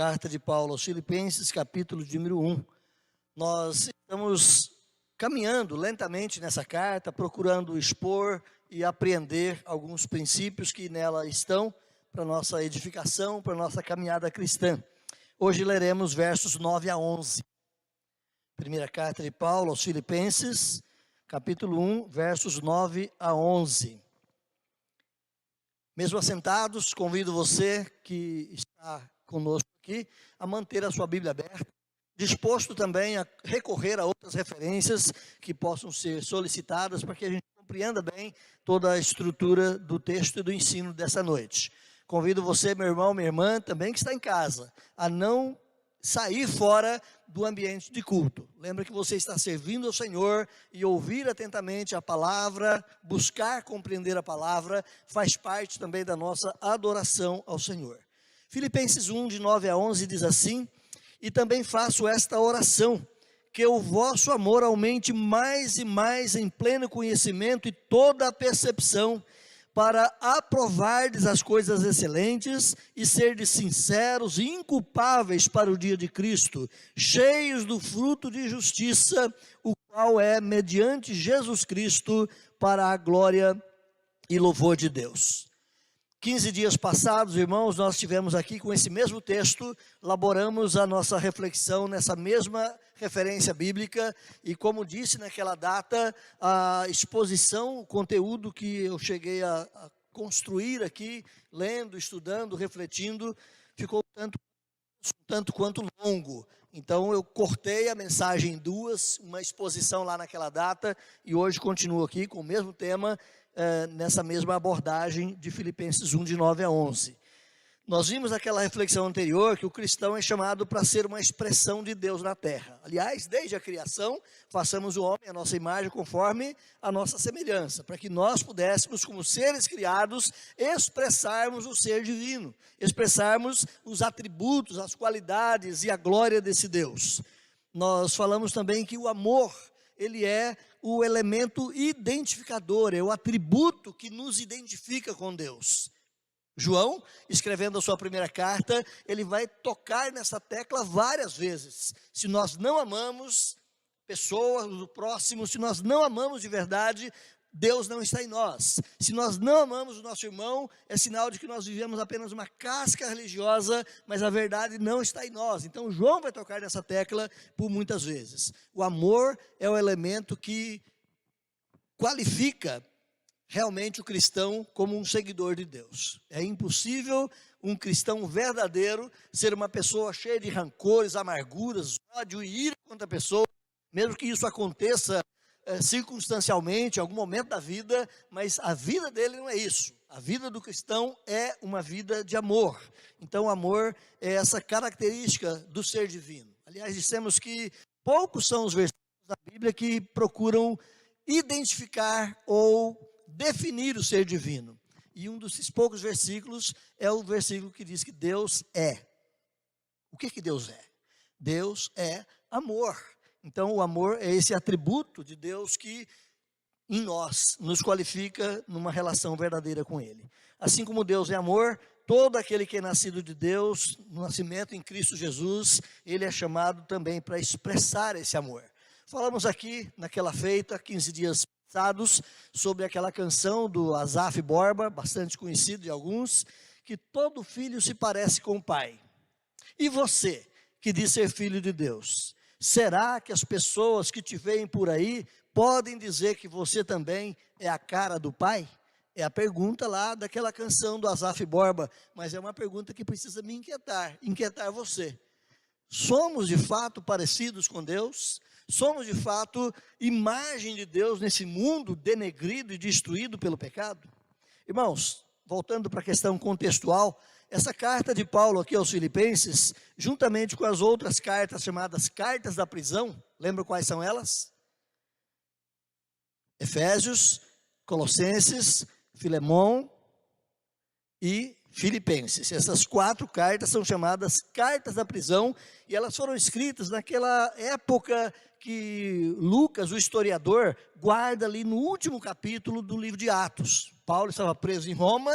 Carta de Paulo aos Filipenses, capítulo de número 1. Nós estamos caminhando lentamente nessa carta, procurando expor e apreender alguns princípios que nela estão para nossa edificação, para nossa caminhada cristã. Hoje leremos versos 9 a 11. Primeira carta de Paulo aos Filipenses, capítulo 1, versos 9 a 11. Mesmo assentados, convido você que está conosco aqui a manter a sua Bíblia aberta, disposto também a recorrer a outras referências que possam ser solicitadas para que a gente compreenda bem toda a estrutura do texto e do ensino dessa noite. Convido você, meu irmão, minha irmã, também que está em casa, a não sair fora do ambiente de culto. Lembra que você está servindo ao Senhor e ouvir atentamente a palavra, buscar compreender a palavra, faz parte também da nossa adoração ao Senhor. Filipenses 1, de 9 a 11, diz assim: e também faço esta oração, que o vosso amor aumente mais e mais em pleno conhecimento e toda a percepção, para aprovardes as coisas excelentes e serdes sinceros e inculpáveis para o dia de Cristo, cheios do fruto de justiça, o qual é mediante Jesus Cristo para a glória e louvor de Deus. 15 dias passados, irmãos, nós estivemos aqui com esse mesmo texto, elaboramos a nossa reflexão nessa mesma referência bíblica, e como disse naquela data, a exposição, o conteúdo que eu cheguei a construir aqui, lendo, estudando, refletindo, ficou tanto quanto longo. Então eu cortei a mensagem em duas, uma exposição lá naquela data, e hoje continuo aqui com o mesmo tema, nessa mesma abordagem de Filipenses 1, de 9 a 11. Nós vimos naquela reflexão anterior que o cristão é chamado para ser uma expressão de Deus na terra. Aliás, desde a criação, façamos o homem a nossa imagem conforme a nossa semelhança, para que nós pudéssemos, como seres criados, expressarmos o ser divino, expressarmos os atributos, as qualidades e a glória desse Deus. Nós falamos também que o amor, ele é o elemento identificador, é o atributo que nos identifica com Deus. João, escrevendo a sua primeira carta, ele vai tocar nessa tecla várias vezes. Se nós não amamos pessoas, o próximo, se nós não amamos de verdade, Deus não está em nós. Se nós não amamos o nosso irmão, é sinal de que nós vivemos apenas uma casca religiosa, mas a verdade não está em nós. Então João vai tocar nessa tecla por muitas vezes. O amor é o elemento que qualifica realmente o cristão como um seguidor de Deus. É impossível um cristão verdadeiro ser uma pessoa cheia de rancores, amarguras, ódio e ira contra a pessoa, mesmo que isso aconteça circunstancialmente, em algum momento da vida, mas a vida dele não é isso. A vida do cristão é uma vida de amor. Então o amor é essa característica do ser divino. Aliás, dissemos que poucos são os versículos da Bíblia que procuram identificar ou definir o ser divino. E um desses poucos versículos é o versículo que diz que Deus é. O que Deus é? Deus é amor. Então o amor é esse atributo de Deus que em nós nos qualifica numa relação verdadeira com Ele. Assim como Deus é amor, todo aquele que é nascido de Deus, no nascimento em Cristo Jesus, ele é chamado também para expressar esse amor. Falamos aqui naquela feita, 15 dias passados, sobre aquela canção do Asaf Borba, bastante conhecido de alguns, que todo filho se parece com o pai. E você, que diz ser filho de Deus, será que as pessoas que te veem por aí podem dizer que você também é a cara do pai? É a pergunta lá daquela canção do Asaf Borba, mas é uma pergunta que precisa me inquietar você. Somos de fato parecidos com Deus? Somos de fato imagem de Deus nesse mundo denegrido e destruído pelo pecado? Irmãos, voltando para a questão contextual, essa carta de Paulo aqui aos Filipenses, juntamente com as outras cartas chamadas cartas da prisão, lembra quais são elas? Efésios, Colossenses, Filemão e Filipenses. Essas 4 cartas são chamadas cartas da prisão, e elas foram escritas naquela época que Lucas, o historiador, guarda ali no último capítulo do livro de Atos. Paulo estava preso em Roma,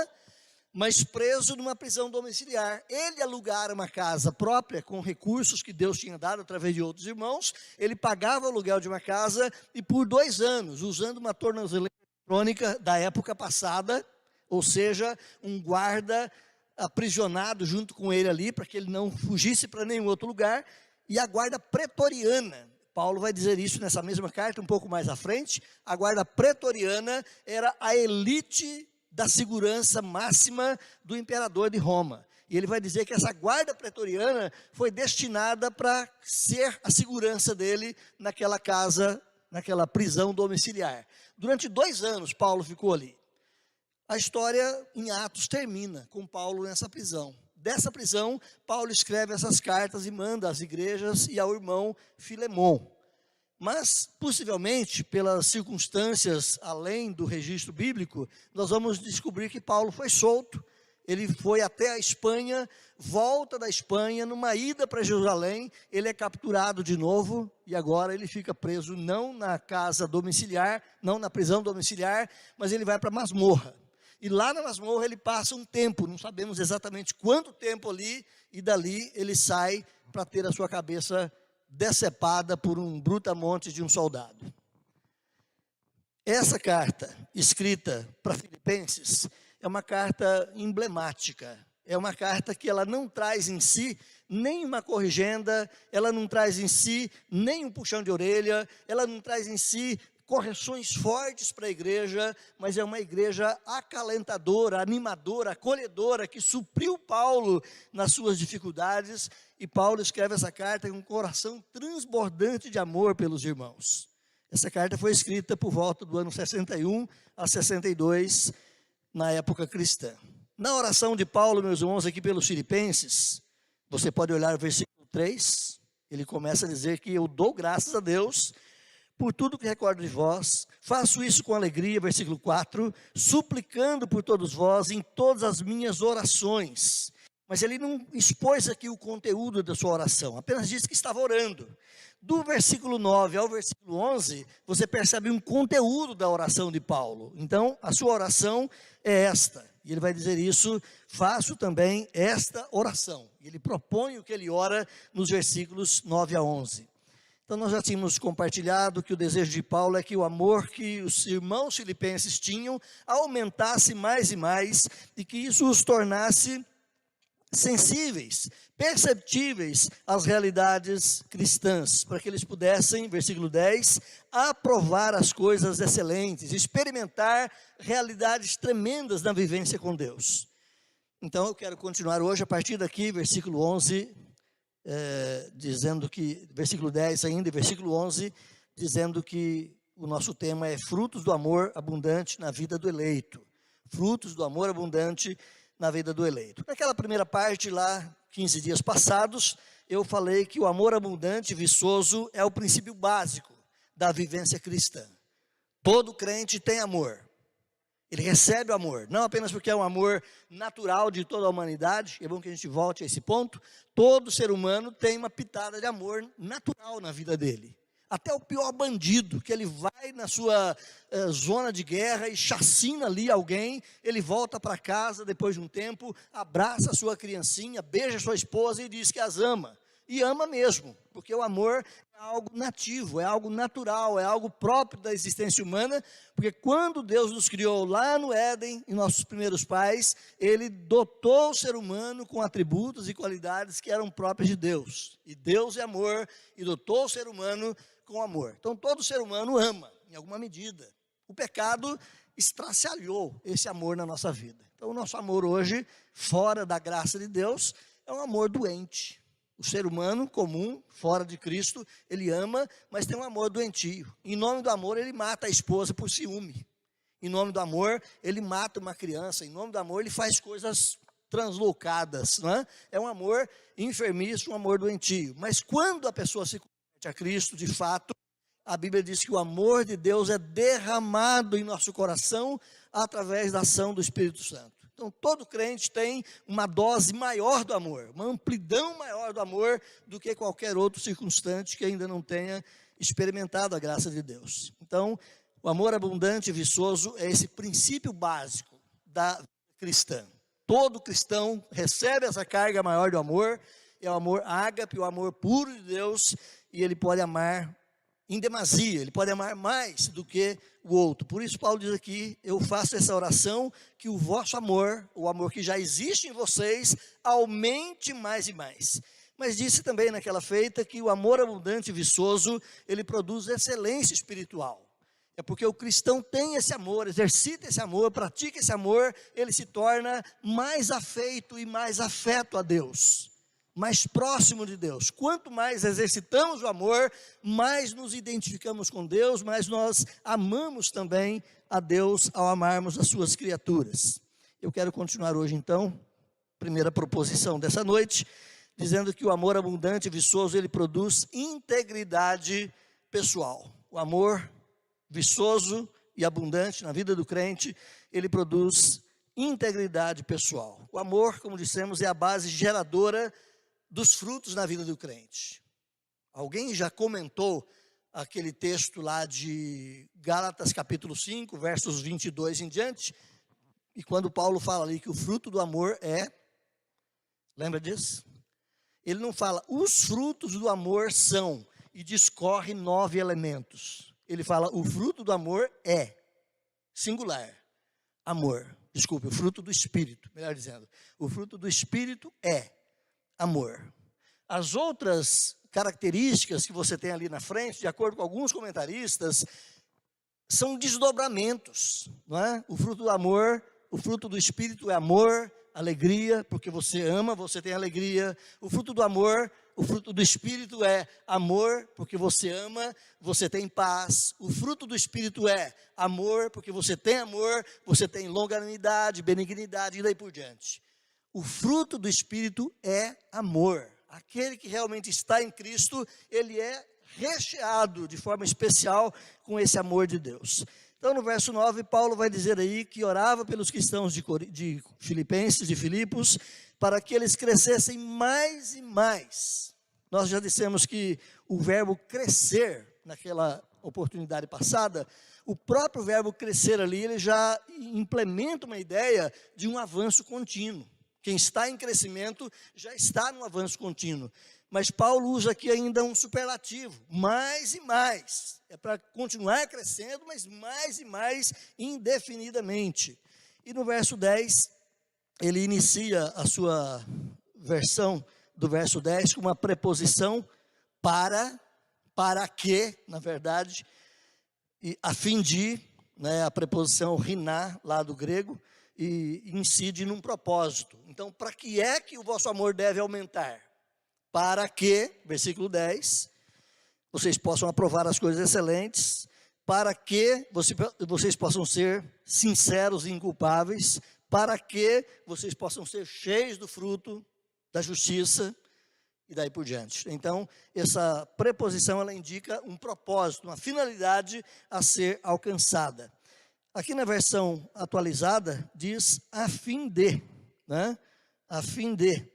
mas preso numa prisão domiciliar. Ele alugara uma casa própria com recursos que Deus tinha dado através de outros irmãos. Ele pagava o aluguel de uma casa e por 2 anos, usando uma tornozeleira eletrônica da época passada, ou seja, um guarda aprisionado junto com ele ali, para que ele não fugisse para nenhum outro lugar, e a guarda pretoriana. Paulo vai dizer isso nessa mesma carta, um pouco mais à frente. A guarda pretoriana era a elite da segurança máxima do imperador de Roma. E ele vai dizer que essa guarda pretoriana foi destinada para ser a segurança dele naquela casa, naquela prisão domiciliar. Durante 2 anos, Paulo ficou ali. A história em Atos termina com Paulo nessa prisão. Dessa prisão, Paulo escreve essas cartas e manda às igrejas e ao irmão Filemon. Mas, possivelmente, pelas circunstâncias além do registro bíblico, nós vamos descobrir que Paulo foi solto. Ele foi até a Espanha, volta da Espanha, numa ida para Jerusalém, ele é capturado de novo, e agora ele fica preso não na casa domiciliar, não na prisão domiciliar, mas ele vai para a masmorra. E lá na masmorra ele passa um tempo, não sabemos exatamente quanto tempo ali, e dali ele sai para ter a sua cabeça decepada por um brutamonte de um soldado. Essa carta, escrita para Filipenses, é uma carta emblemática. É uma carta que ela não traz em si nem uma corrigenda, ela não traz em si nem um puxão de orelha, ela não traz em si correções fortes para a igreja, mas é uma igreja acalentadora, animadora, acolhedora, que supriu Paulo nas suas dificuldades, e Paulo escreve essa carta com um coração transbordante de amor pelos irmãos. Essa carta foi escrita por volta do ano 61 a 62, na época cristã. Na oração de Paulo, meus irmãos, aqui pelos Filipenses, você pode olhar o versículo 3, ele começa a dizer que eu dou graças a Deus por tudo que recordo de vós, faço isso com alegria, versículo 4, suplicando por todos vós em todas as minhas orações. Mas ele não expôs aqui o conteúdo da sua oração, apenas disse que estava orando. Do versículo 9 ao versículo 11, você percebe um conteúdo da oração de Paulo. Então, a sua oração é esta, e ele vai dizer isso, faço também esta oração. Ele propõe o que ele ora nos versículos 9 a 11. Então nós já tínhamos compartilhado que o desejo de Paulo é que o amor que os irmãos filipenses tinham aumentasse mais e mais, e que isso os tornasse sensíveis, perceptíveis às realidades cristãs, para que eles pudessem, versículo 10, aprovar as coisas excelentes, experimentar realidades tremendas na vivência com Deus. Então eu quero continuar hoje a partir daqui, versículo 11, dizendo que, versículo 10 ainda, e versículo 11, dizendo que o nosso tema é frutos do amor abundante na vida do eleito. Frutos do amor abundante na vida do eleito. Naquela primeira parte lá, 15 dias passados, eu falei que o amor abundante e viçoso é o princípio básico da vivência cristã. Todo crente tem amor. Ele recebe o amor, não apenas porque é um amor natural de toda a humanidade, é bom que a gente volte a esse ponto. Todo ser humano tem uma pitada de amor natural na vida dele. Até o pior bandido, que ele vai na sua zona de guerra e chacina ali alguém, ele volta para casa depois de um tempo, abraça a sua criancinha, beija a sua esposa e diz que as ama. E ama mesmo, porque o amor é algo nativo, é algo natural, é algo próprio da existência humana, porque quando Deus nos criou lá no Éden, em nossos primeiros pais, Ele dotou o ser humano com atributos e qualidades que eram próprias de Deus. E Deus é amor, e dotou o ser humano com amor. Então todo ser humano ama, em alguma medida. O pecado estraçalhou esse amor na nossa vida. Então o nosso amor hoje, fora da graça de Deus, é um amor doente. O ser humano comum, fora de Cristo, ele ama, mas tem um amor doentio. Em nome do amor, ele mata a esposa por ciúme. Em nome do amor, ele mata uma criança. Em nome do amor, ele faz coisas translocadas. Não é? É um amor enfermiço, um amor doentio. Mas quando a pessoa se converte a Cristo, de fato, a Bíblia diz que o amor de Deus é derramado em nosso coração através da ação do Espírito Santo. Então, todo crente tem uma dose maior do amor, uma amplidão maior do amor do que qualquer outro circunstante que ainda não tenha experimentado a graça de Deus. Então, o amor abundante e viçoso é esse princípio básico da vida cristã. Todo cristão recebe essa carga maior do amor, é o amor ágape, o amor puro de Deus, e ele pode amar em demasia, ele pode amar mais do que o outro. Por isso Paulo diz aqui, eu faço essa oração, que o vosso amor, o amor que já existe em vocês, aumente mais e mais. Mas disse também naquela feita que o amor abundante e viçoso, ele produz excelência espiritual. É porque o cristão tem esse amor, exercita esse amor, pratica esse amor, ele se torna mais afeito e mais afeto a Deus, mais próximo de Deus. Quanto mais exercitamos o amor, mais nos identificamos com Deus, mais nós amamos também a Deus ao amarmos as suas criaturas. Eu quero continuar hoje então, primeira proposição dessa noite, dizendo que o amor abundante e viçoso, ele produz integridade pessoal. O amor viçoso e abundante na vida do crente, ele produz integridade pessoal. O amor, como dissemos, é a base geradora dos frutos na vida do crente. Alguém já comentou aquele texto lá de Gálatas capítulo 5, versos 22 em diante? E quando Paulo fala ali que o fruto do amor é, lembra disso? Ele não fala, os frutos do amor são, e discorre 9 elementos. Ele fala, o fruto do amor é, singular, amor. Desculpe, o fruto do Espírito, melhor dizendo. O fruto do Espírito é amor. As outras características que você tem ali na frente, de acordo com alguns comentaristas, são desdobramentos, não é? O fruto do amor, o fruto do Espírito é amor, alegria, porque você ama, você tem alegria. O fruto do amor, o fruto do Espírito é amor, porque você ama, você tem paz. O fruto do Espírito é amor, porque você tem amor, você tem longanimidade, benignidade e daí por diante. O fruto do Espírito é amor. Aquele que realmente está em Cristo, ele é recheado de forma especial com esse amor de Deus. Então no verso 9, Paulo vai dizer aí que orava pelos cristãos de Filipenses, de Filipos, para que eles crescessem mais e mais. Nós já dissemos que o verbo crescer, naquela oportunidade passada, o próprio verbo crescer ali, ele já implementa uma ideia de um avanço contínuo. Quem está em crescimento já está no avanço contínuo. Mas Paulo usa aqui ainda um superlativo, mais e mais. É para continuar crescendo, mas mais e mais indefinidamente. E no verso 10, ele inicia a sua versão do verso 10 com uma preposição para que, na verdade, e a fim de, né, a preposição riná, lá do grego, e incide num propósito. Então, para que é que o vosso amor deve aumentar? Para que, versículo 10, vocês possam aprovar as coisas excelentes, para que vocês possam ser sinceros e inculpáveis, para que vocês possam ser cheios do fruto da justiça, e daí por diante. Então, essa preposição, ela indica um propósito, uma finalidade a ser alcançada. Aqui na versão atualizada, diz a fim de, né? A fim de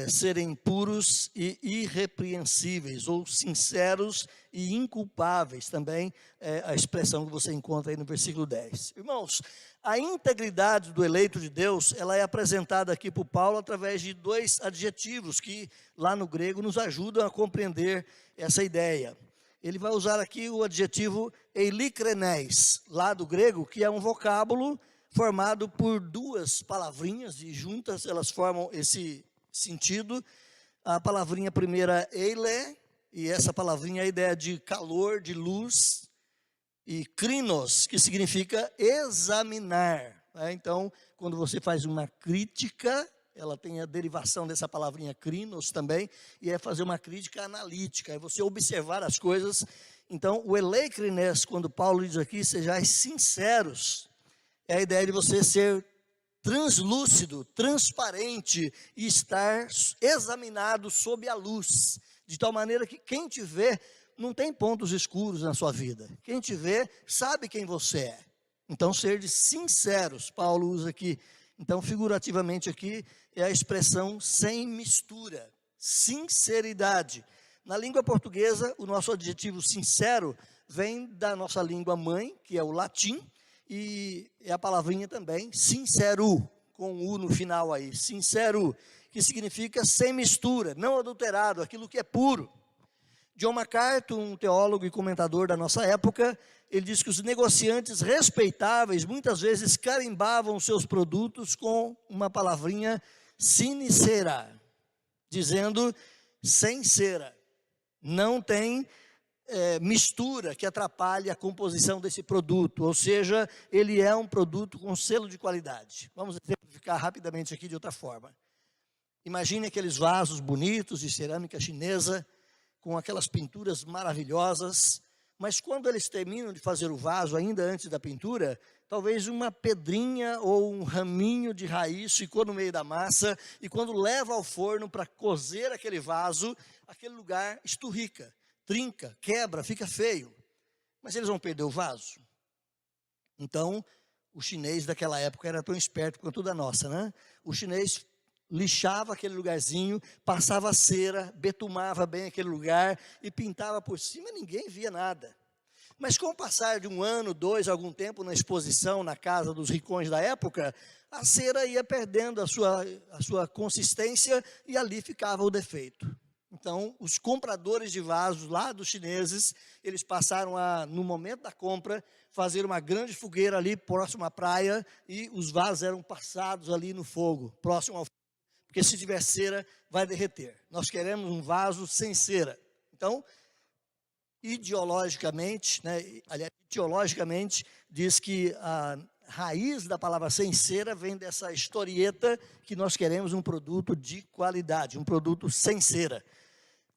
serem puros e irrepreensíveis, ou sinceros e inculpáveis, também é a expressão que você encontra aí no versículo 10. Irmãos, a integridade do eleito de Deus, ela é apresentada aqui por Paulo através de 2 adjetivos que lá no grego nos ajudam a compreender essa ideia. Ele vai usar aqui o adjetivo eilikrenes, lá do grego, que é um vocábulo formado por 2 palavrinhas, e juntas elas formam esse sentido. A palavrinha primeira eile, e essa palavrinha é a ideia de calor, de luz, e krinos, que significa examinar, né? Então, quando você faz uma crítica, ela tem a derivação dessa palavrinha krinos também, e é fazer uma crítica analítica, é você observar as coisas. Então, o eleikrenes, quando Paulo diz aqui, sejais sinceros, é a ideia de você ser translúcido, transparente e estar examinado sob a luz, de tal maneira que quem te vê não tem pontos escuros na sua vida. Quem te vê sabe quem você é. Então, ser de sinceros, Paulo usa aqui. Então, figurativamente aqui, é a expressão sem mistura, sinceridade. Na língua portuguesa, o nosso adjetivo sincero vem da nossa língua mãe, que é o latim, e é a palavrinha também, sincero, com U no final aí, sincero, que significa sem mistura, não adulterado, aquilo que é puro. John MacArthur, um teólogo e comentador da nossa época, ele diz que os negociantes respeitáveis muitas vezes carimbavam seus produtos com uma palavrinha sine cera, dizendo sem cera, não tem mistura que atrapalhe a composição desse produto, ou seja, ele é um produto com selo de qualidade. Vamos exemplificar rapidamente aqui de outra forma. Imagine aqueles vasos bonitos de cerâmica chinesa, com aquelas pinturas maravilhosas, mas quando eles terminam de fazer o vaso, ainda antes da pintura, talvez uma pedrinha ou um raminho de raiz ficou no meio da massa, e quando leva ao forno para cozer aquele vaso, aquele lugar esturrica, trinca, quebra, fica feio. Mas eles vão perder o vaso? Então, o chinês daquela época era tão esperto quanto o da nossa, né? O chinês lixava aquele lugarzinho, passava cera, betumava bem aquele lugar e pintava por cima, ninguém via nada. Mas com o passar de um ano, dois, algum tempo na exposição, na casa dos ricões da época, a cera ia perdendo a sua consistência e ali ficava o defeito. Então, os compradores de vasos lá dos chineses, eles passaram a, no momento da compra, fazer uma grande fogueira ali próximo à praia e os vasos eram passados ali no fogo, próximo ao fogo, porque se tiver cera, vai derreter. Nós queremos um vaso sem cera. Então, ideologicamente, diz que a raiz da palavra sem cera vem dessa historieta que nós queremos um produto de qualidade, um produto sem cera.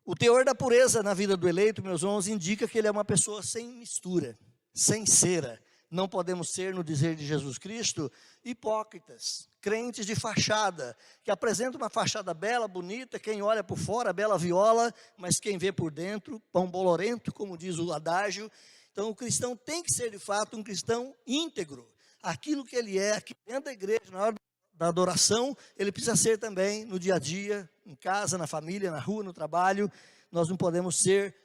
O teor da pureza na vida do eleito, meus irmãos, indica que ele é uma pessoa sem mistura, sem cera. Não podemos ser, no dizer de Jesus Cristo, hipócritas, crentes de fachada, que apresentam uma fachada bela, bonita, quem olha por fora, bela viola, mas quem vê por dentro, pão bolorento, como diz o adágio. Então, o cristão tem que ser, de fato, um cristão íntegro. Aquilo que ele é aqui dentro da igreja, na hora da adoração, ele precisa ser também no dia a dia, em casa, na família, na rua, no trabalho. Nós não podemos ser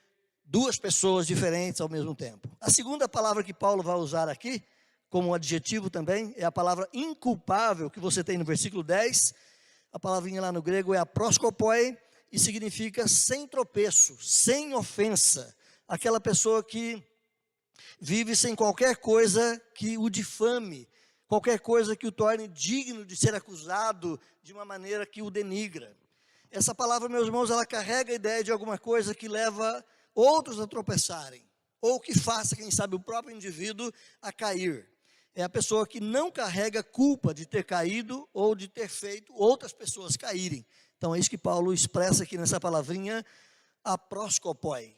duas pessoas diferentes ao mesmo tempo. A segunda palavra que Paulo vai usar aqui, como um adjetivo também, é a palavra inculpável, que você tem no versículo 10. A palavrinha lá no grego é a proskopoi, e significa sem tropeço, sem ofensa. Aquela pessoa que vive sem qualquer coisa que o difame, qualquer coisa que o torne digno de ser acusado de uma maneira que o denigra. Essa palavra, meus irmãos, ela carrega a ideia de alguma coisa que leva outros a tropeçarem, ou que faça, quem sabe, o próprio indivíduo a cair. É a pessoa que não carrega culpa de ter caído ou de ter feito outras pessoas caírem. Então é isso que Paulo expressa aqui nessa palavrinha, aproskopoi,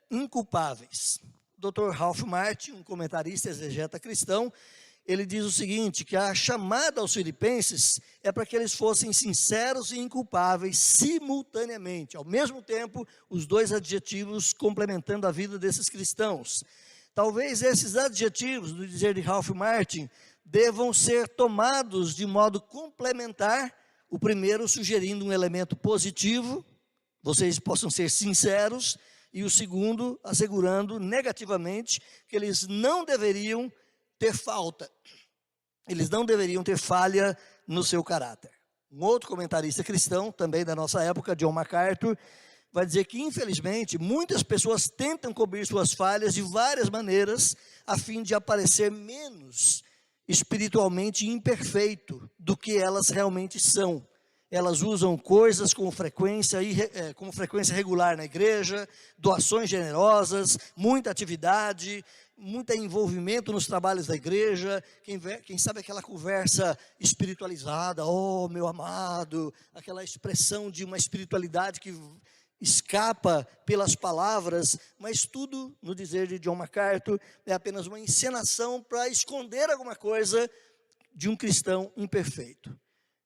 inculpáveis. O Dr. Ralph Martin, um comentarista exegeta cristão, ele diz o seguinte, que a chamada aos filipenses é para que eles fossem sinceros e inculpáveis simultaneamente. Ao mesmo tempo, os dois adjetivos complementando a vida desses cristãos. Talvez esses adjetivos, do dizer de Ralph Martin, devam ser tomados de modo complementar, o primeiro sugerindo um elemento positivo, vocês possam ser sinceros, e o segundo assegurando negativamente que eles não deveriam ter falta, eles não deveriam ter falha no seu caráter. Um outro comentarista cristão, também da nossa época, John MacArthur, vai dizer que, infelizmente, muitas pessoas tentam cobrir suas falhas de várias maneiras, a fim de aparecer menos espiritualmente imperfeito do que elas realmente são. Elas usam coisas com frequência regular na igreja, doações generosas, muita atividade, muito envolvimento nos trabalhos da igreja, quem sabe aquela conversa espiritualizada, oh meu amado, aquela expressão de uma espiritualidade que escapa pelas palavras, mas tudo, no dizer de John MacArthur, é apenas uma encenação para esconder alguma coisa de um cristão imperfeito.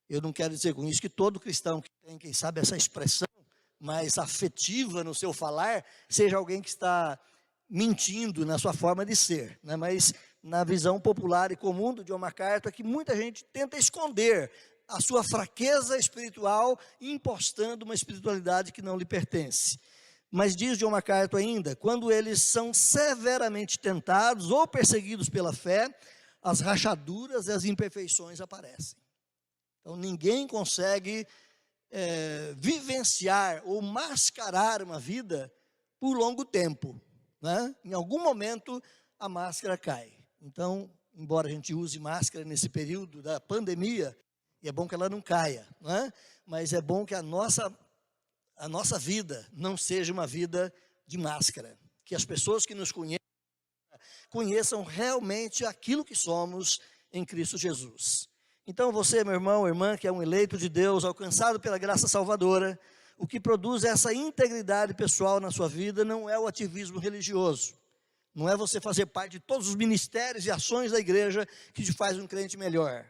Eu não quero dizer com isso que todo cristão que tem, quem sabe, essa expressão mais afetiva no seu falar, seja alguém que está mentindo na sua forma de ser, né? Mas na visão popular e comum do John MacArthur, é que muita gente tenta esconder a sua fraqueza espiritual, impostando uma espiritualidade que não lhe pertence. Mas diz John MacArthur ainda, quando eles são severamente tentados ou perseguidos pela fé, as rachaduras e as imperfeições aparecem. Então ninguém consegue vivenciar ou mascarar uma vida por longo tempo, né? Em algum momento a máscara cai. Então, embora a gente use máscara nesse período da pandemia, e é bom que ela não caia, né? Mas é bom que a nossa vida não seja uma vida de máscara. Que as pessoas que nos conheçam realmente aquilo que somos em Cristo Jesus. Então você, meu irmão, irmã, que é um eleito de Deus, alcançado pela graça salvadora, o que produz essa integridade pessoal na sua vida não é o ativismo religioso. Não é você fazer parte de todos os ministérios e ações da igreja que te faz um crente melhor.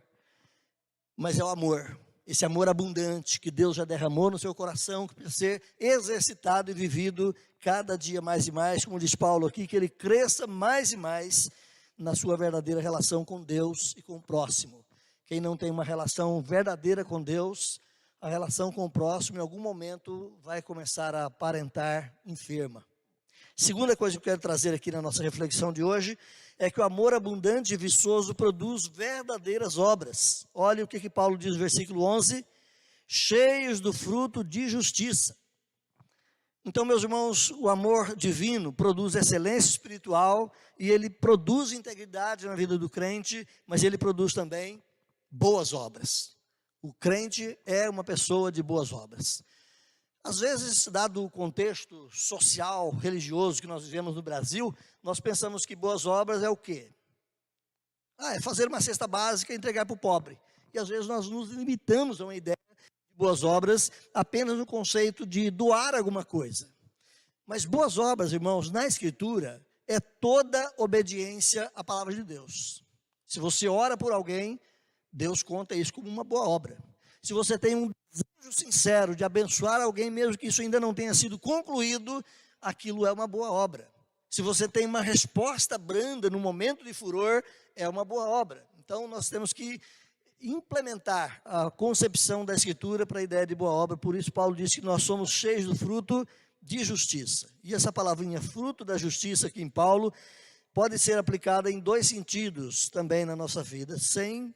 Mas é o amor. Esse amor abundante que Deus já derramou no seu coração, que precisa ser exercitado e vivido cada dia mais e mais, como diz Paulo aqui, que ele cresça mais e mais na sua verdadeira relação com Deus e com o próximo. Quem não tem uma relação verdadeira com Deus, a relação com o próximo, em algum momento, vai começar a aparentar enferma. Segunda coisa que eu quero trazer aqui na nossa reflexão de hoje, é que o amor abundante e viçoso produz verdadeiras obras. Olha o que Paulo diz no versículo 11, cheios do fruto de justiça. Então, meus irmãos, o amor divino produz excelência espiritual e ele produz integridade na vida do crente, mas ele produz também boas obras. O crente é uma pessoa de boas obras. Às vezes, dado o contexto social, religioso que nós vivemos no Brasil, nós pensamos que boas obras é o quê? É fazer uma cesta básica e entregar para o pobre. E às vezes nós nos limitamos a uma ideia de boas obras apenas no conceito de doar alguma coisa. Mas boas obras, irmãos, na Escritura, é toda obediência à palavra de Deus. Se você ora por alguém, Deus conta isso como uma boa obra. Se você tem um desejo sincero de abençoar alguém, mesmo que isso ainda não tenha sido concluído, aquilo é uma boa obra. Se você tem uma resposta branda no momento de furor, é uma boa obra. Então, nós temos que implementar a concepção da Escritura para a ideia de boa obra. Por isso, Paulo diz que nós somos cheios do fruto de justiça. E essa palavrinha, fruto da justiça, aqui em Paulo, pode ser aplicada em dois sentidos também na nossa vida, sem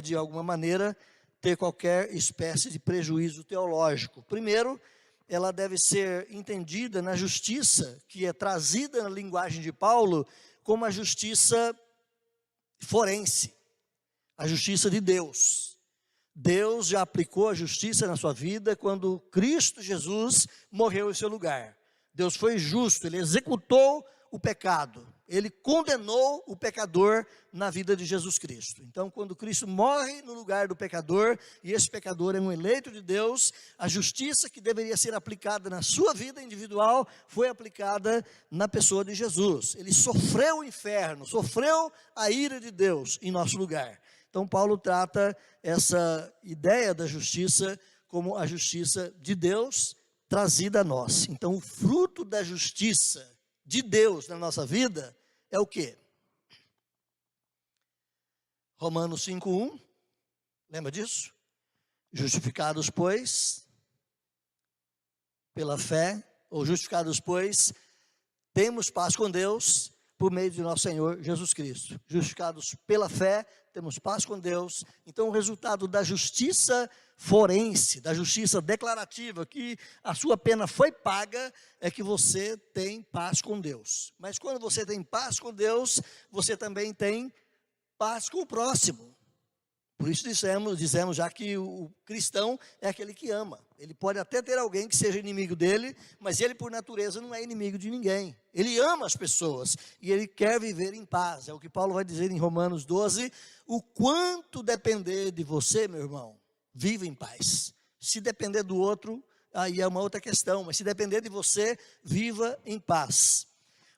de alguma maneira, ter qualquer espécie de prejuízo teológico. Primeiro, ela deve ser entendida na justiça, que é trazida na linguagem de Paulo, como a justiça forense, a justiça de Deus. Deus já aplicou a justiça na sua vida quando Cristo Jesus morreu em seu lugar. Deus foi justo, ele executou o pecado. Ele condenou o pecador na vida de Jesus Cristo. Então, quando Cristo morre no lugar do pecador, e esse pecador é um eleito de Deus, a justiça que deveria ser aplicada na sua vida individual, foi aplicada na pessoa de Jesus. Ele sofreu o inferno, sofreu a ira de Deus em nosso lugar. Então, Paulo trata essa ideia da justiça como a justiça de Deus trazida a nós. Então, o fruto da justiça de Deus na nossa vida é o quê? Romanos 5:1, lembra disso? Justificados, pois, pela fé, ou justificados, pois, temos paz com Deus por meio de nosso Senhor Jesus Cristo. Justificados pela fé, temos paz com Deus. Então, o resultado da justiça forense, da justiça declarativa, que a sua pena foi paga, é que você tem paz com Deus. Mas quando você tem paz com Deus, você também tem paz com o próximo. Por isso dizemos já que o cristão é aquele que ama. Ele pode até ter alguém que seja inimigo dele, mas ele por natureza não é inimigo de ninguém. Ele ama as pessoas e ele quer viver em paz. É o que Paulo vai dizer em Romanos 12, o quanto depender de você, meu irmão, viva em paz. Se depender do outro, aí é uma outra questão, mas se depender de você, viva em paz.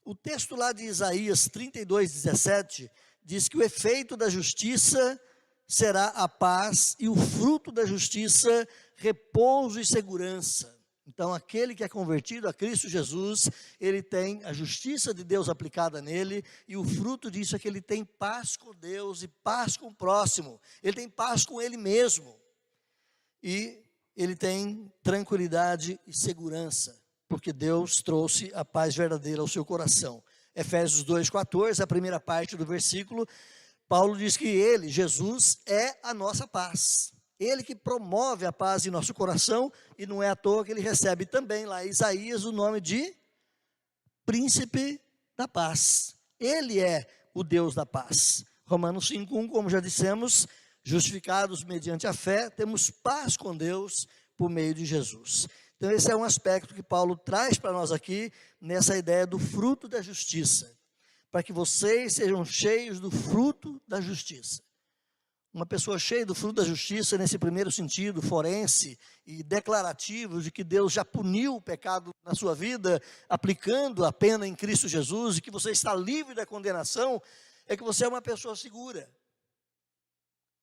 O texto lá de Isaías 32:17 diz que o efeito da justiça será a paz e o fruto da justiça, repouso e segurança. Então, aquele que é convertido a Cristo Jesus, ele tem a justiça de Deus aplicada nele, e o fruto disso é que ele tem paz com Deus e paz com o próximo. Ele tem paz com ele mesmo. E ele tem tranquilidade e segurança. porque Deus trouxe a paz verdadeira ao seu coração. Efésios 2,14, a primeira parte do versículo, Paulo diz que ele, Jesus, é a nossa paz. Ele que promove a paz em nosso coração, e não é à toa que ele recebe também lá em Isaías o nome de Príncipe da Paz. Ele é o Deus da paz. Romanos 5,1, como já dissemos, justificados mediante a fé, temos paz com Deus por meio de Jesus. Então esse é um aspecto que Paulo traz para nós aqui, nessa ideia do fruto da justiça, para que vocês sejam cheios do fruto da justiça. Uma pessoa cheia do fruto da justiça, nesse primeiro sentido, forense e declarativo, de que Deus já puniu o pecado na sua vida, aplicando a pena em Cristo Jesus, e que você está livre da condenação, é que você é uma pessoa segura.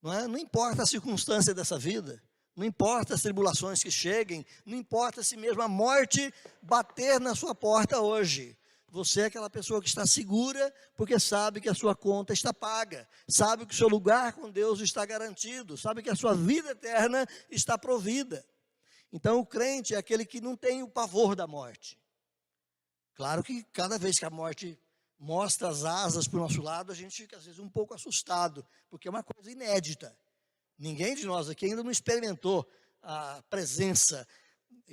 Não é? Não importa a circunstância dessa vida, não importa as tribulações que cheguem, não importa se mesmo a morte bater na sua porta hoje. Você é aquela pessoa que está segura, porque sabe que a sua conta está paga, sabe que o seu lugar com Deus está garantido, sabe que a sua vida eterna está provida. Então o crente é aquele que não tem o pavor da morte. Claro que cada vez que a morte mostra as asas para o nosso lado, a gente fica às vezes um pouco assustado, porque é uma coisa inédita. Ninguém de nós aqui ainda não experimentou a presença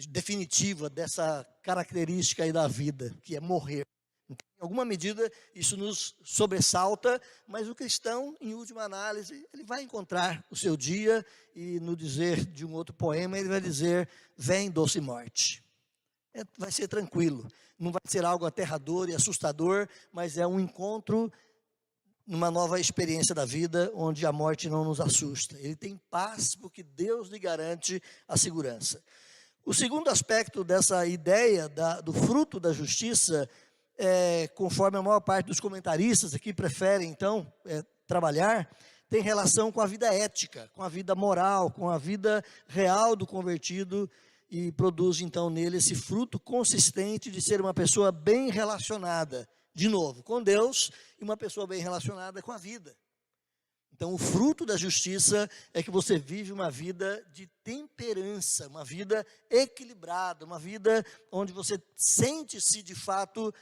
definitiva dessa característica aí da vida, que é morrer. Então, em alguma medida, isso nos sobressalta, mas o cristão, em última análise, ele vai encontrar o seu dia, e no dizer de um outro poema, ele vai dizer: vem doce morte. Vai ser tranquilo, não vai ser algo aterrador e assustador, mas é um encontro numa nova experiência da vida, onde a morte não nos assusta. Ele tem paz, porque Deus lhe garante a segurança. O segundo aspecto dessa ideia do fruto da justiça, conforme a maior parte dos comentaristas aqui preferem, então, trabalhar, tem relação com a vida ética, com a vida moral, com a vida real do convertido, e produz, então, nele esse fruto consistente de ser uma pessoa bem relacionada, de novo, com Deus, e uma pessoa bem relacionada com a vida. Então, o fruto da justiça é que você vive uma vida de temperança, uma vida equilibrada, uma vida onde você sente-se, de fato,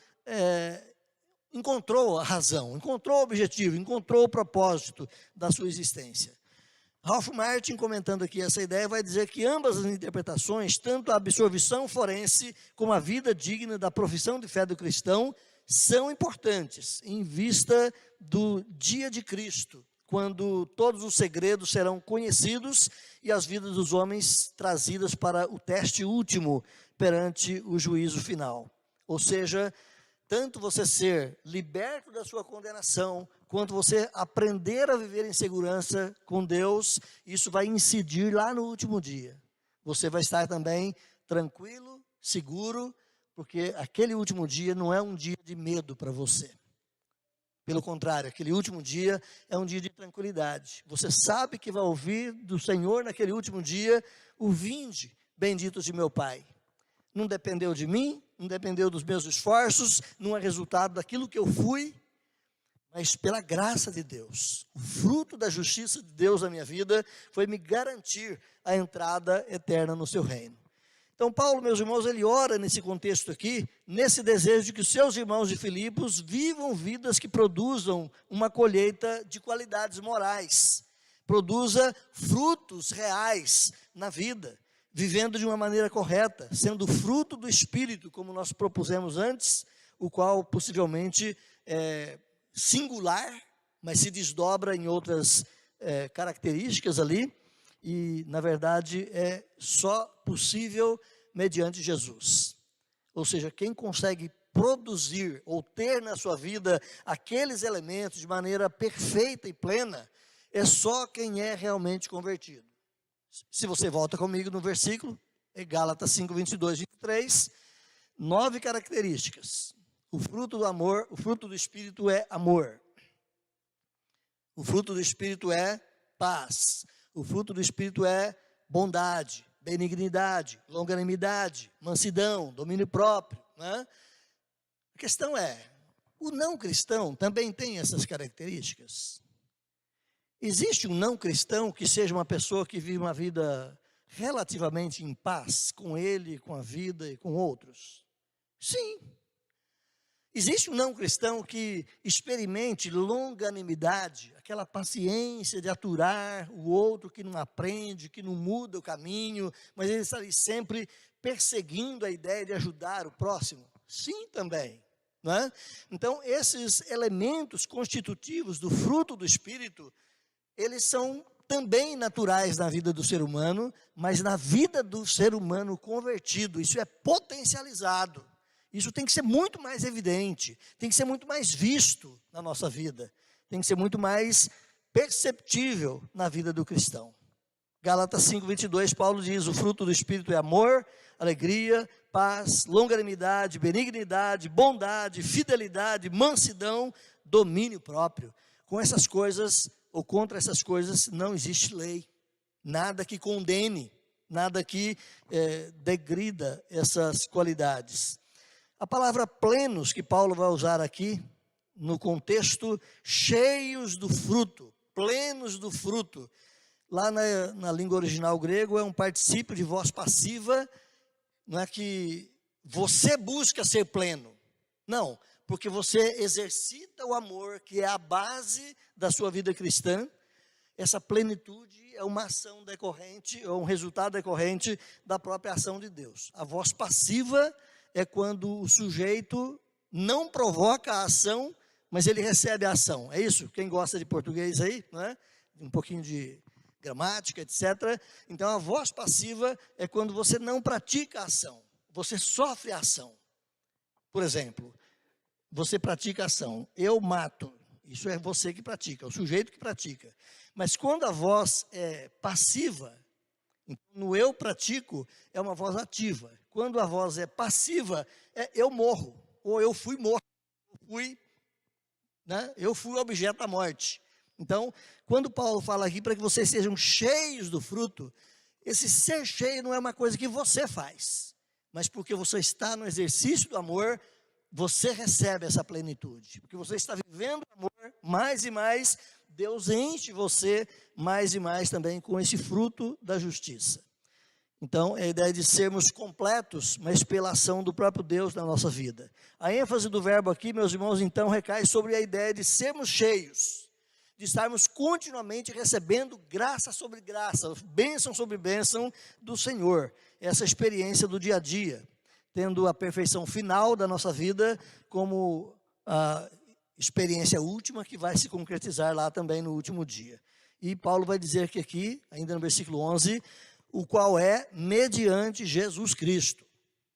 encontrou a razão, encontrou o objetivo, encontrou o propósito da sua existência. Ralph Martin, comentando aqui essa ideia, vai dizer que ambas as interpretações, tanto a absolvição forense como a vida digna da profissão de fé do cristão, são importantes em vista do dia de Cristo, quando todos os segredos serão conhecidos e as vidas dos homens trazidas para o teste último perante o juízo final. Ou seja, tanto você ser liberto da sua condenação, quanto você aprender a viver em segurança com Deus, isso vai incidir lá no último dia. Você vai estar também tranquilo, seguro, porque aquele último dia não é um dia de medo para você. Pelo contrário, aquele último dia é um dia de tranquilidade. Você sabe que vai ouvir do Senhor naquele último dia o vinde, benditos de meu Pai. Não dependeu de mim, não dependeu dos meus esforços, não é resultado daquilo que eu fui, mas pela graça de Deus. O fruto da justiça de Deus na minha vida foi me garantir a entrada eterna no seu reino. Então Paulo, meus irmãos, ele ora nesse contexto aqui, nesse desejo de que os seus irmãos de Filipos vivam vidas que produzam uma colheita de qualidades morais, produza frutos reais na vida, vivendo de uma maneira correta, sendo fruto do Espírito, como nós propusemos antes, o qual possivelmente é singular, mas se desdobra em outras características ali, e na verdade é só possível mediante Jesus. Ou seja, quem consegue produzir ou ter na sua vida aqueles elementos de maneira perfeita e plena, é só quem é realmente convertido. Se você volta comigo no versículo, Gálatas 5, 22, 23, 9 características. O fruto do amor, o fruto do Espírito é amor. O fruto do Espírito é paz. O fruto do Espírito é bondade, benignidade, longanimidade, mansidão, domínio próprio. Né? A questão é, o não cristão também tem essas características? Existe um não cristão que seja uma pessoa que vive uma vida relativamente em paz com ele, com a vida e com outros? Sim. Existe um não cristão que experimente longanimidade, aquela paciência de aturar o outro que não aprende, que não muda o caminho, mas ele está ali sempre perseguindo a ideia de ajudar o próximo? Sim, também. Não é? Então, esses elementos constitutivos do fruto do Espírito, eles são também naturais na vida do ser humano, mas na vida do ser humano convertido, isso é potencializado. Isso tem que ser muito mais evidente, tem que ser muito mais visto na nossa vida, tem que ser muito mais perceptível na vida do cristão. Gálatas 5:22, Paulo diz: o fruto do Espírito é amor, alegria, paz, longanimidade, benignidade, bondade, fidelidade, mansidão, domínio próprio. Com essas coisas, ou contra essas coisas, não existe lei. Nada que condene, nada que degrida essas qualidades. A palavra plenos que Paulo vai usar aqui, no contexto, cheios do fruto, plenos do fruto. Lá na língua original grego é um particípio de voz passiva, não é que você busca ser pleno. Não, porque você exercita o amor, que é a base da sua vida cristã. Essa plenitude é uma ação decorrente, ou um resultado decorrente da própria ação de Deus. A voz passiva é quando o sujeito não provoca a ação, mas ele recebe a ação. É isso? Quem gosta de português aí, não é? Um pouquinho de gramática, etc. Então, a voz passiva é quando você não pratica a ação, você sofre a ação. Por exemplo, você pratica a ação, eu mato, isso é você que pratica, é o sujeito que pratica. Mas quando a voz é passiva, no eu pratico, é uma voz ativa. Quando a voz é passiva, é eu morro, ou eu fui morto, eu fui objeto da morte. Então, quando Paulo fala aqui para que vocês sejam cheios do fruto, esse ser cheio não é uma coisa que você faz, mas porque você está no exercício do amor, você recebe essa plenitude. Porque você está vivendo o amor mais e mais, Deus enche você mais e mais também com esse fruto da justiça. Então, é a ideia de sermos completos, mas pela ação do próprio Deus na nossa vida. A ênfase do verbo aqui, meus irmãos, então recai sobre a ideia de sermos cheios, de estarmos continuamente recebendo graça sobre graça, bênção sobre bênção do Senhor. Essa experiência do dia a dia, tendo a perfeição final da nossa vida como a experiência última que vai se concretizar lá também no último dia. E Paulo vai dizer que aqui, ainda no versículo 11, o qual é mediante Jesus Cristo.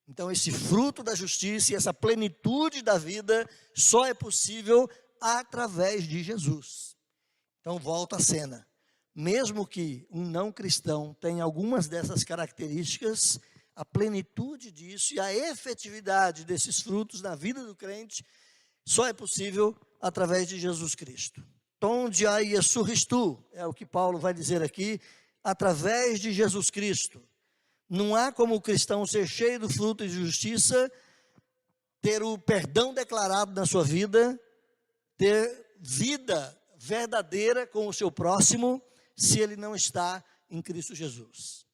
Então, esse fruto da justiça e essa plenitude da vida só é possível através de Jesus. Então, volta à cena. Mesmo que um não cristão tenha algumas dessas características, a plenitude disso e a efetividade desses frutos na vida do crente só é possível através de Jesus Cristo. Onde há Iesu é o que Paulo vai dizer aqui, através de Jesus Cristo. Não há como o cristão ser cheio do fruto de justiça, ter o perdão declarado na sua vida, ter vida verdadeira com o seu próximo, se ele não está em Cristo Jesus.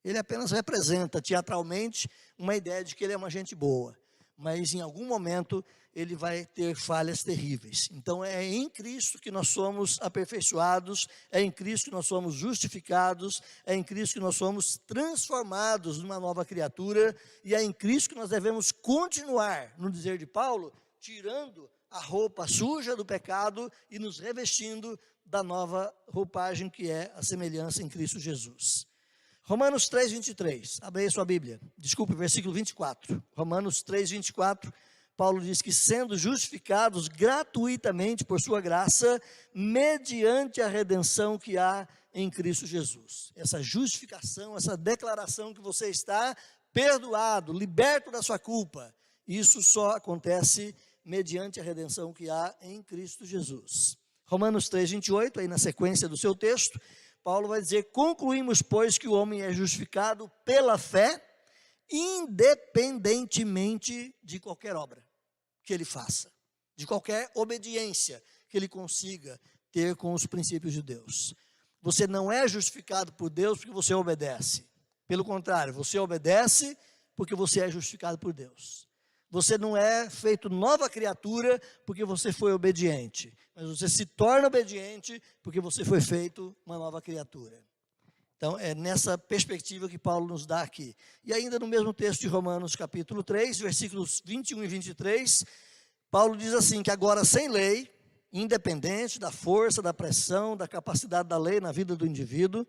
Ele apenas representa teatralmente uma ideia de que ele é uma gente boa, mas em algum momento ele vai ter falhas terríveis. Então é em Cristo que nós somos aperfeiçoados, é em Cristo que nós somos justificados, é em Cristo que nós somos transformados numa nova criatura, e é em Cristo que nós devemos continuar, no dizer de Paulo, tirando a roupa suja do pecado e nos revestindo da nova roupagem que é a semelhança em Cristo Jesus. Romanos 3:23, abre aí sua Bíblia, desculpe, versículo 24, Romanos 3:24, Paulo diz que sendo justificados gratuitamente por sua graça, mediante a redenção que há em Cristo Jesus. Essa justificação, essa declaração que você está perdoado, liberto da sua culpa, isso só acontece mediante a redenção que há em Cristo Jesus. Romanos 3:28, aí na sequência do seu texto, Paulo vai dizer: concluímos, pois, que o homem é justificado pela fé, independentemente de qualquer obra que ele faça, de qualquer obediência que ele consiga ter com os princípios de Deus. Você não é justificado por Deus porque você obedece. Pelo contrário, você obedece porque você é justificado por Deus. Você não é feito nova criatura porque você foi obediente, mas você se torna obediente porque você foi feito uma nova criatura. Então, é nessa perspectiva que Paulo nos dá aqui. E ainda no mesmo texto de Romanos, capítulo 3, versículos 21 e 23, Paulo diz assim, que agora sem lei, independente da força, da pressão, da capacidade da lei na vida do indivíduo,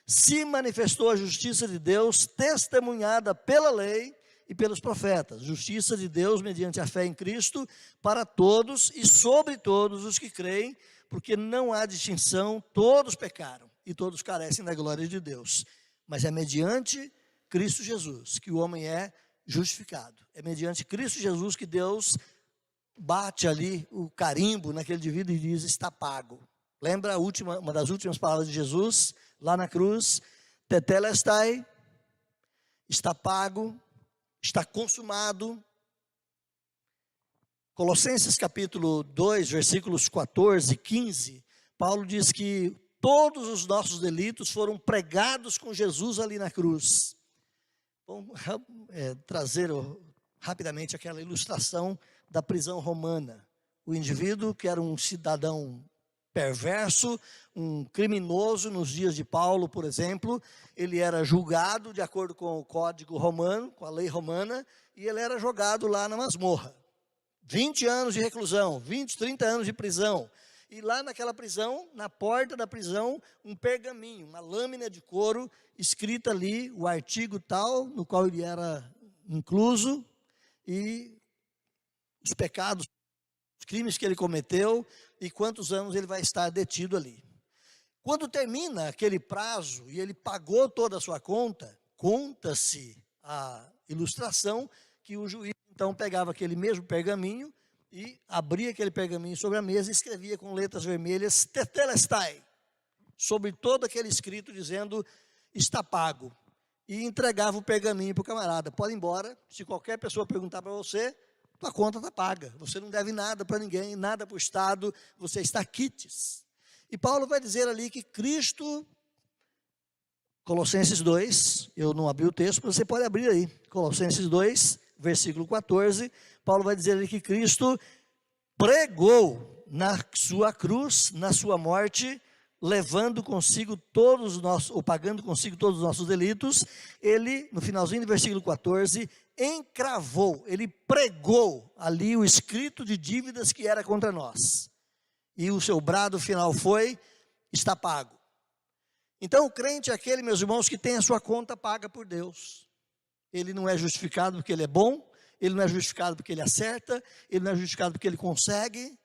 se manifestou a justiça de Deus, testemunhada pela lei e pelos profetas. Justiça de Deus mediante a fé em Cristo, para todos e sobre todos os que creem, porque não há distinção, todos pecaram e todos carecem da glória de Deus. Mas é mediante Cristo Jesus que o homem é justificado. É mediante Cristo Jesus que Deus bate ali o carimbo naquele indivíduo e diz, está pago. Lembra uma das últimas palavras de Jesus, lá na cruz? Tetelestai, está pago, está consumado. Colossenses capítulo 2, versículos 14 e 15, Paulo diz que todos os nossos delitos foram pregados com Jesus ali na cruz. Vamos trazer rapidamente aquela ilustração da prisão romana. O indivíduo que era um cidadão perverso, um criminoso nos dias de Paulo, por exemplo, ele era julgado de acordo com o código romano, com a lei romana, e ele era jogado lá na masmorra. 20 anos de reclusão, 20, 30 anos de prisão. E lá naquela prisão, na porta da prisão, um pergaminho, uma lâmina de couro, escrita ali o artigo tal, no qual ele era incluso, e os pecados, os crimes que ele cometeu, e quantos anos ele vai estar detido ali. Quando termina aquele prazo, e ele pagou toda a sua conta, conta-se a ilustração, que o juiz então pegava aquele mesmo pergaminho, e abria aquele pergaminho sobre a mesa e escrevia com letras vermelhas, tetelestai, sobre todo aquele escrito dizendo, está pago. E entregava o pergaminho para o camarada, pode ir embora, se qualquer pessoa perguntar para você, tua conta está paga, você não deve nada para ninguém, nada para o Estado, você está quites. E Paulo vai dizer ali que Cristo, Colossenses 2, eu não abri o texto, mas você pode abrir aí, Colossenses 2, versículo 14, Paulo vai dizer ali que Cristo pregou na sua cruz, na sua morte, levando consigo todos os nossos, ou pagando consigo todos os nossos delitos. Ele, no finalzinho do versículo 14, encravou, ele pregou ali o escrito de dívidas que era contra nós. E o seu brado final foi, está pago. Então o crente é aquele, meus irmãos, que tem a sua conta paga por Deus. Ele não é justificado porque ele é bom, ele não é justificado porque ele acerta, ele não é justificado porque ele consegue,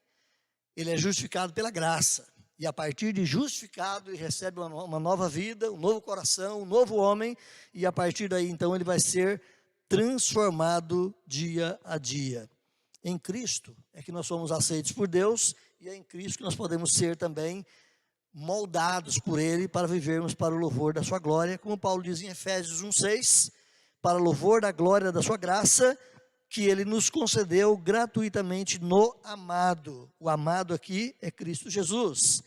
ele é justificado pela graça. E a partir de justificado, ele recebe uma nova vida, um novo coração, um novo homem, e a partir daí, então, ele vai ser transformado dia a dia. Em Cristo é que nós somos aceitos por Deus, e é em Cristo que nós podemos ser também moldados por Ele para vivermos para o louvor da sua glória, como Paulo diz em Efésios 1:6, para louvor da glória da sua graça, que Ele nos concedeu gratuitamente no amado. O amado aqui é Cristo Jesus.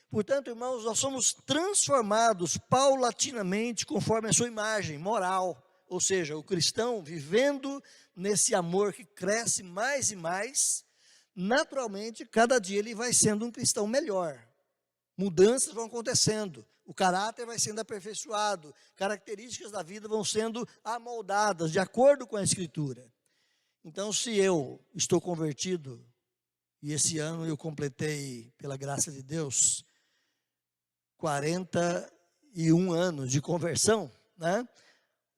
Portanto, irmãos, nós somos transformados paulatinamente conforme a sua imagem moral. Ou seja, o cristão vivendo nesse amor que cresce mais e mais, naturalmente, cada dia ele vai sendo um cristão melhor. Mudanças vão acontecendo, o caráter vai sendo aperfeiçoado, características da vida vão sendo amoldadas de acordo com a Escritura. Então, se eu estou convertido, e esse ano eu completei, pela graça de Deus, 41 anos de conversão, né?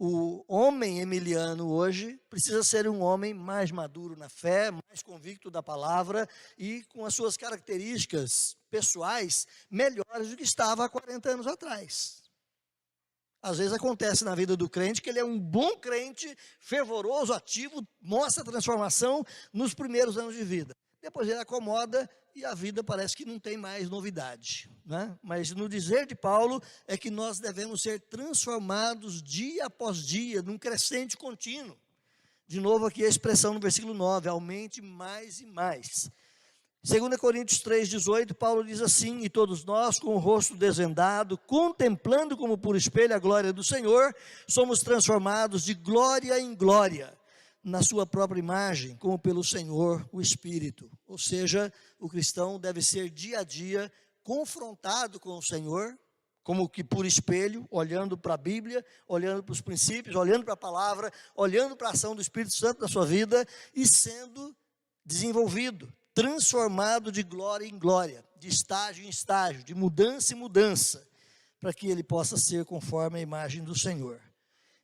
O homem emiliano hoje precisa ser um homem mais maduro na fé, mais convicto da palavra e com as suas características pessoais melhores do que estava há 40 anos atrás. Às vezes acontece na vida do crente que ele é um bom crente, fervoroso, ativo, mostra transformação nos primeiros anos de vida. Depois ele acomoda e a vida parece que não tem mais novidade, né? Mas no dizer de Paulo é que nós devemos ser transformados dia após dia, num crescente contínuo. De novo aqui a expressão no versículo 9, aumente mais e mais. 2 Coríntios 3,18, Paulo diz assim: e todos nós, com o rosto desvendado, contemplando como por espelho a glória do Senhor, somos transformados de glória em glória, na sua própria imagem, como pelo Senhor, o Espírito. Ou seja, o cristão deve ser dia a dia confrontado com o Senhor, como que por espelho, olhando para a Bíblia, olhando para os princípios, olhando para a palavra, olhando para a ação do Espírito Santo na sua vida e sendo desenvolvido, transformado de glória em glória, de estágio em estágio, de mudança em mudança, para que ele possa ser conforme a imagem do Senhor.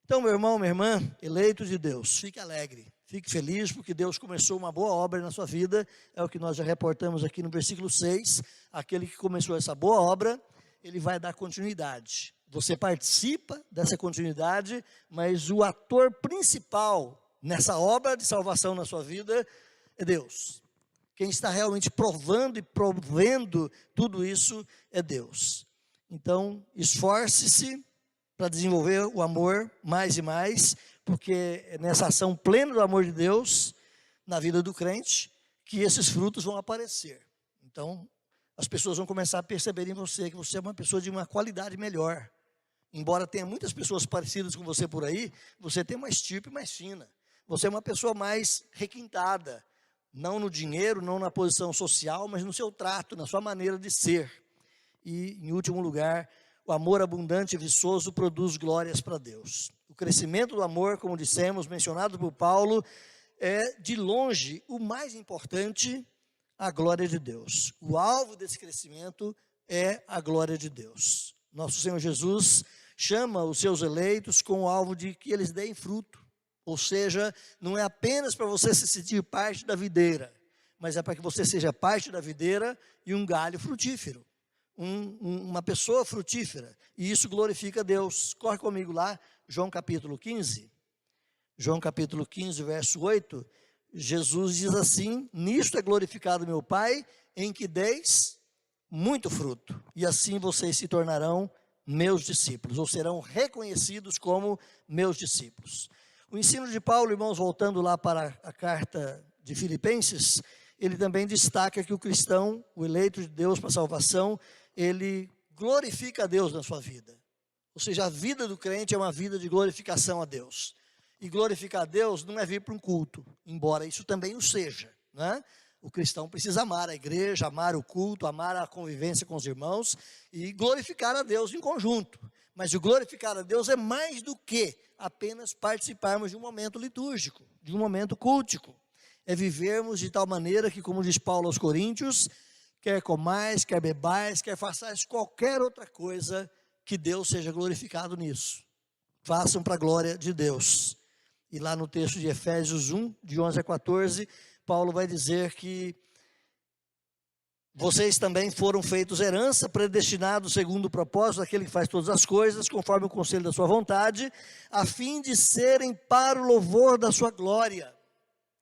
Então, meu irmão, minha irmã, eleito de Deus, fique alegre, fique feliz, porque Deus começou uma boa obra na sua vida, é o que nós já reportamos aqui no versículo 6, aquele que começou essa boa obra, ele vai dar continuidade. Você participa dessa continuidade, mas o ator principal nessa obra de salvação na sua vida é Deus. Quem está realmente provando e provendo tudo isso é Deus. Então, esforce-se para desenvolver o amor mais e mais, porque é nessa ação plena do amor de Deus, na vida do crente, que esses frutos vão aparecer. Então, as pessoas vão começar a perceber em você que você é uma pessoa de uma qualidade melhor. Embora tenha muitas pessoas parecidas com você por aí, você tem uma estirpe mais fina. Você é uma pessoa mais requintada, não no dinheiro, não na posição social, mas no seu trato, na sua maneira de ser. E, em último lugar, o amor abundante e viçoso produz glórias para Deus. O crescimento do amor, como dissemos, mencionado por Paulo, é de longe o mais importante, a glória de Deus. O alvo desse crescimento é a glória de Deus. Nosso Senhor Jesus chama os seus eleitos com o alvo de que eles deem fruto. Ou seja, não é apenas para você se sentir parte da videira, mas é para que você seja parte da videira e um galho frutífero. Uma pessoa frutífera, e isso glorifica a Deus. Corre comigo lá, João capítulo 15. João capítulo 15, verso 8. Jesus diz assim: nisto é glorificado meu Pai, em que deis muito fruto, e assim vocês se tornarão meus discípulos, ou serão reconhecidos como meus discípulos. O ensino de Paulo, irmãos, voltando lá para a carta de Filipenses, ele também destaca que o cristão, o eleito de Deus para a salvação, ele glorifica a Deus na sua vida. Ou seja, a vida do crente é uma vida de glorificação a Deus. E glorificar a Deus não é vir para um culto, embora isso também o seja, né? O cristão precisa amar a igreja, amar o culto, amar a convivência com os irmãos e glorificar a Deus em conjunto. Mas o glorificar a Deus é mais do que apenas participarmos de um momento litúrgico, de um momento cultico. É vivermos de tal maneira que, como diz Paulo aos Coríntios, quer comais, quer bebais, quer façais qualquer outra coisa, que Deus seja glorificado nisso. Façam para a glória de Deus. E lá no texto de Efésios 1, de 11 a 14, Paulo vai dizer que vocês também foram feitos herança, predestinados segundo o propósito daquele que faz todas as coisas, conforme o conselho da sua vontade, a fim de serem para o louvor da sua glória.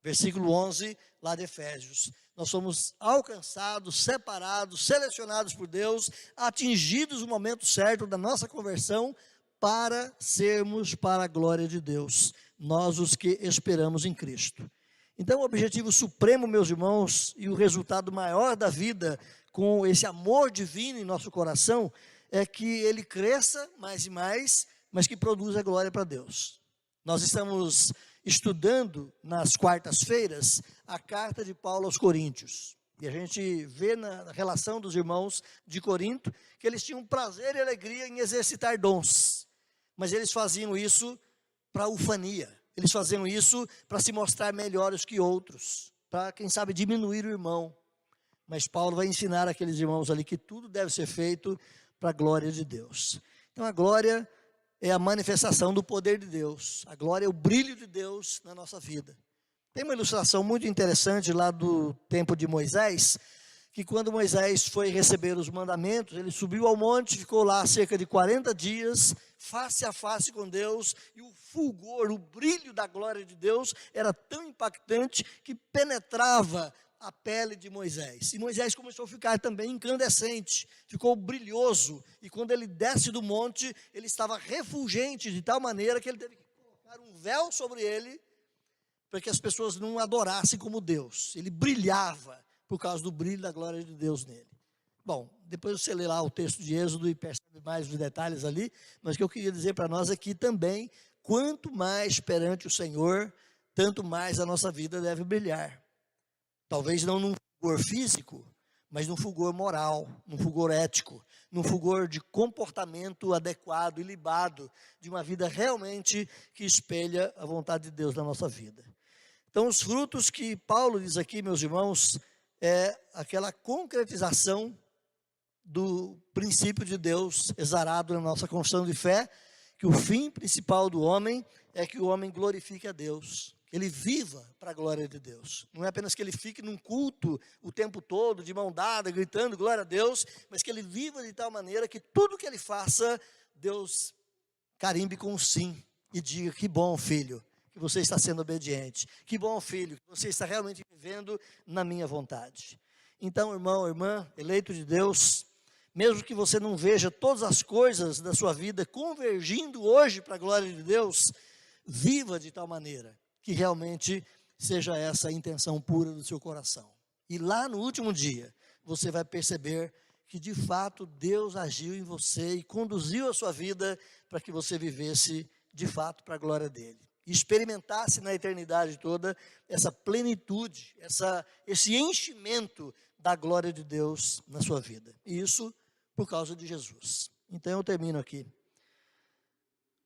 Versículo 11, lá de Efésios. Nós somos alcançados, separados, selecionados por Deus, atingidos no momento certo da nossa conversão, para sermos para a glória de Deus, nós os que esperamos em Cristo. Então, o objetivo supremo, meus irmãos, e o resultado maior da vida, com esse amor divino em nosso coração, é que ele cresça mais e mais, mas que produza glória para Deus. Nós estamos estudando nas quartas-feiras a carta de Paulo aos Coríntios. E a gente vê na relação dos irmãos de Corinto que eles tinham prazer e alegria em exercitar dons. Mas eles faziam isso para ufania. Eles faziam isso para se mostrar melhores que outros, para, quem sabe, diminuir o irmão. Mas Paulo vai ensinar aqueles irmãos ali que tudo deve ser feito para a glória de Deus. Então a glória é a manifestação do poder de Deus. A glória é o brilho de Deus na nossa vida. Tem uma ilustração muito interessante lá do tempo de Moisés, que quando Moisés foi receber os mandamentos, ele subiu ao monte, ficou lá cerca de 40 dias, face a face com Deus, e o fulgor, o brilho da glória de Deus era tão impactante que penetrava a pele de Moisés. E Moisés começou a ficar também incandescente, ficou brilhoso, e quando ele desce do monte, ele estava refulgente de tal maneira que ele teve que colocar um véu sobre ele, para que as pessoas não adorassem como Deus. Ele brilhava por causa do brilho da glória de Deus nele. Bom, depois você lê lá o texto de Êxodo e percebe mais os detalhes ali, mas o que eu queria dizer para nós aqui também, quanto mais perante o Senhor, tanto mais a nossa vida deve brilhar. Talvez não num fulgor físico, mas num fulgor moral, num fulgor ético, num fulgor de comportamento adequado, ilibado, de uma vida realmente que espelha a vontade de Deus na nossa vida. Então, os frutos que Paulo diz aqui, meus irmãos, é aquela concretização do princípio de Deus exarado na nossa confissão de fé, que o fim principal do homem é que o homem glorifique a Deus, que ele viva para a glória de Deus. Não é apenas que ele fique num culto o tempo todo, de mão dada, gritando glória a Deus, mas que ele viva de tal maneira que tudo que ele faça, Deus carimbe com um sim e diga: que bom, filho, que você está sendo obediente. Que bom, filho, que você está realmente vivendo na minha vontade. Então, irmão, irmã, eleito de Deus, mesmo que você não veja todas as coisas da sua vida convergindo hoje para a glória de Deus, viva de tal maneira que realmente seja essa a intenção pura do seu coração. E lá no último dia, você vai perceber que de fato Deus agiu em você e conduziu a sua vida para que você vivesse de fato para a glória dele. E experimentasse na eternidade toda essa plenitude, esse enchimento da glória de Deus na sua vida. E isso por causa de Jesus. Então eu termino aqui.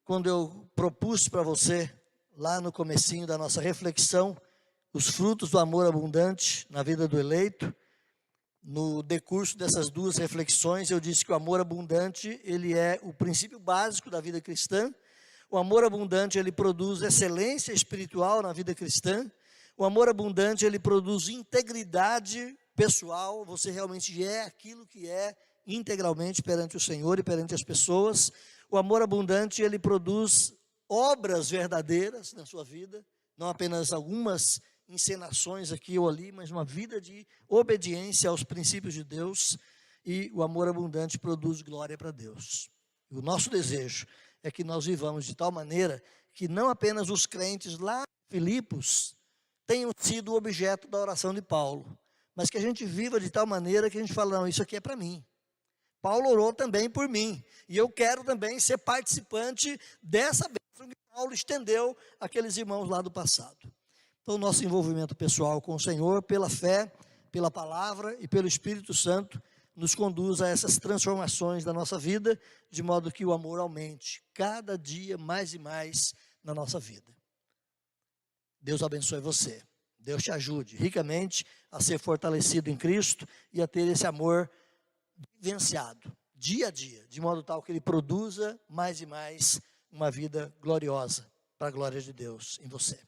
Quando eu propus para você, lá no comecinho da nossa reflexão, os frutos do amor abundante na vida do eleito, no decurso dessas duas reflexões, eu disse que o amor abundante, ele é o princípio básico da vida cristã. O amor abundante, ele produz excelência espiritual na vida cristã. O amor abundante, ele produz integridade pessoal. Você realmente é aquilo que é integralmente perante o Senhor e perante as pessoas. O amor abundante, ele produz obras verdadeiras na sua vida, não apenas algumas encenações aqui ou ali, mas uma vida de obediência aos princípios de Deus. E o amor abundante produz glória para Deus. E o nosso desejo é que nós vivamos de tal maneira que não apenas os crentes lá em Filipos tenham sido objeto da oração de Paulo, mas que a gente viva de tal maneira que a gente fala: não, isso aqui é para mim. Paulo orou também por mim, e eu quero também ser participante dessa bênção que Paulo estendeu àqueles irmãos lá do passado. Então, o nosso envolvimento pessoal com o Senhor, pela fé, pela palavra e pelo Espírito Santo, nos conduz a essas transformações da nossa vida, de modo que o amor aumente cada dia mais e mais na nossa vida. Deus abençoe você. Deus te ajude ricamente a ser fortalecido em Cristo e a ter esse amor vivenciado dia a dia, de modo tal que ele produza mais e mais uma vida gloriosa para a glória de Deus em você.